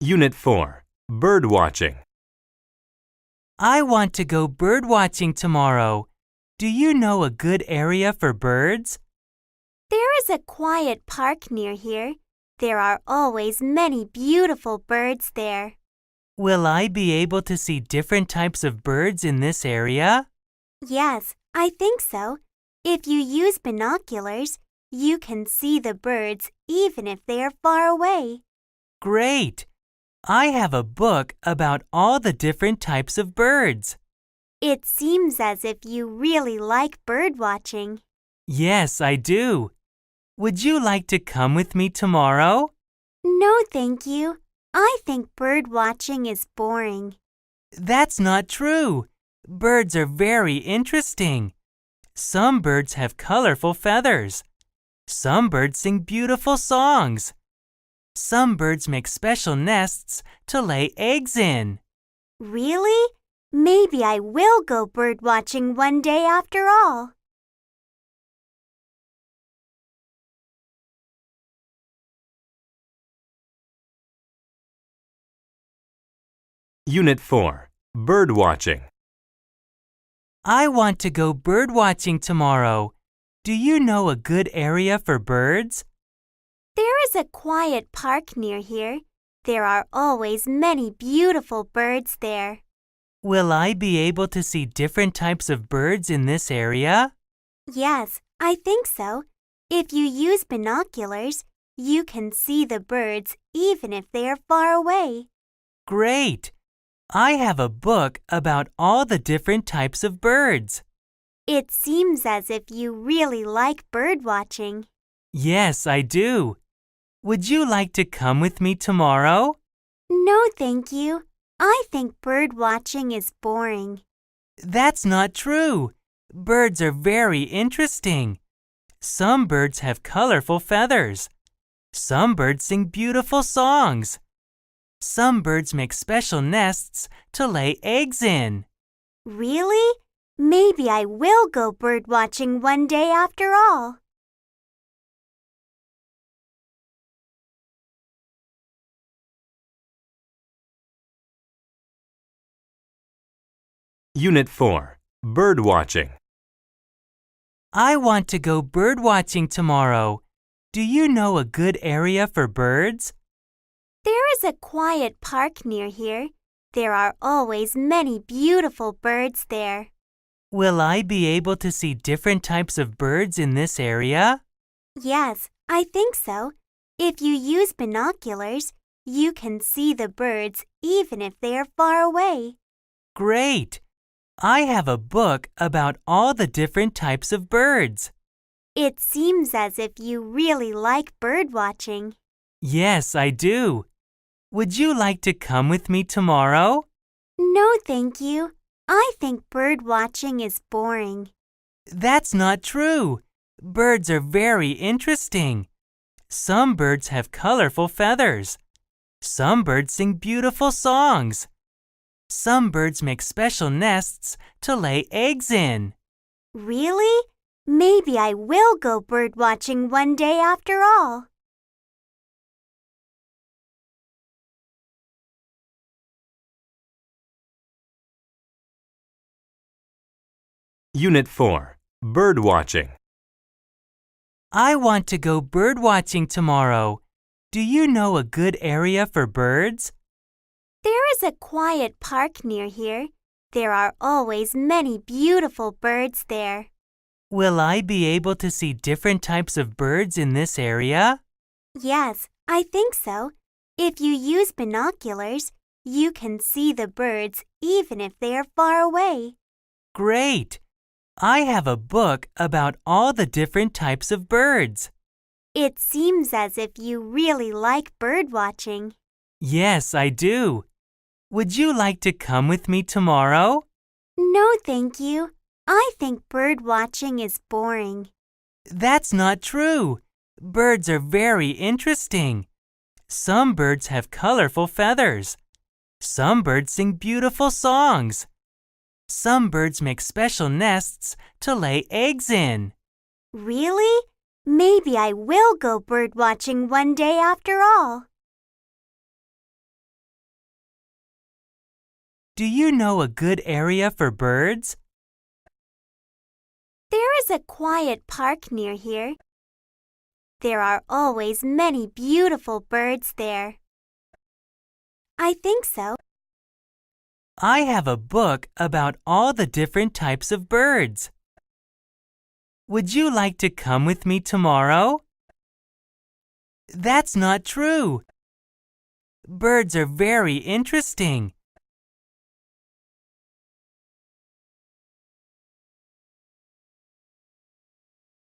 Unit 4. Bird watching. I want to go bird watching tomorrow. Do you know a good area for birds? There is a quiet park near here. There are always many beautiful birds there. Will I be able to see different types of birds in this area? Yes, I think so. If you use binoculars, you can see the birds even if they are far away. Great! I have a book about all the different types of birds. It seems as if you really like bird watching. Yes, I do. Would you like to come with me tomorrow? No, thank you. I think bird watching is boring. That's not true. Birds are very interesting. Some birds have colorful feathers. Some birds sing beautiful songs. Some birds make special nests to lay eggs in. Really? Maybe I will go bird watching one day after all. Unit 4. Bird watching. I want to go bird watching tomorrow. Do you know a good area for birds? There is a quiet park near here. There are always many beautiful birds there. Will I be able to see different types of birds in this area? Yes, I think so. If you use binoculars, you can see the birds even if they are far away. Great! I have a book about all the different types of birds. It seems as if you really like bird watching. Yes, I do. Would you like to come with me tomorrow? No, thank you. I think bird watching is boring. That's not true. Birds are very interesting. Some birds have colorful feathers. Some birds sing beautiful songs. Some birds make special nests to lay eggs in. Really? Maybe I will go bird watching one day after all. Unit 4. Bird watching. I want to go bird watching tomorrow. Do you know a good area for birds? There is a quiet park near here. There are always many beautiful birds there. Will I be able to see different types of birds in this area? Yes, I think so. If you use binoculars, you can see the birds even if they are far away. Great! I have a book about all the different types of birds. It seems as if you really like bird watching. Yes, I do. Would you like to come with me tomorrow? No, thank you. I think bird watching is boring. That's not true. Birds are very interesting. Some birds have colorful feathers. Some birds sing beautiful songs. Some birds make special nests to lay eggs in. Really? Maybe I will go bird watching one day after all. Unit 4. Bird watching. I want to go bird watching tomorrow. Do you know a good area for birds? There is a quiet park near here. There are always many beautiful birds there. Will I be able to see different types of birds in this area? Yes, I think so. If you use binoculars, you can see the birds even if they are far away. Great! I have a book about all the different types of birds. It seems as if you really like bird watching. Yes, I do. Would you like to come with me tomorrow? No, thank you. I think bird watching is boring. That's not true. Birds are very interesting. Some birds have colorful feathers. Some birds sing beautiful songs. Some birds make special nests to lay eggs in. Really? Maybe I will go bird watching one day after all. Do you know a good area for birds? There is a quiet park near here. There are always many beautiful birds there. I think so. I have a book about all the different types of birds. Would you like to come with me tomorrow? That's not true. Birds are very interesting.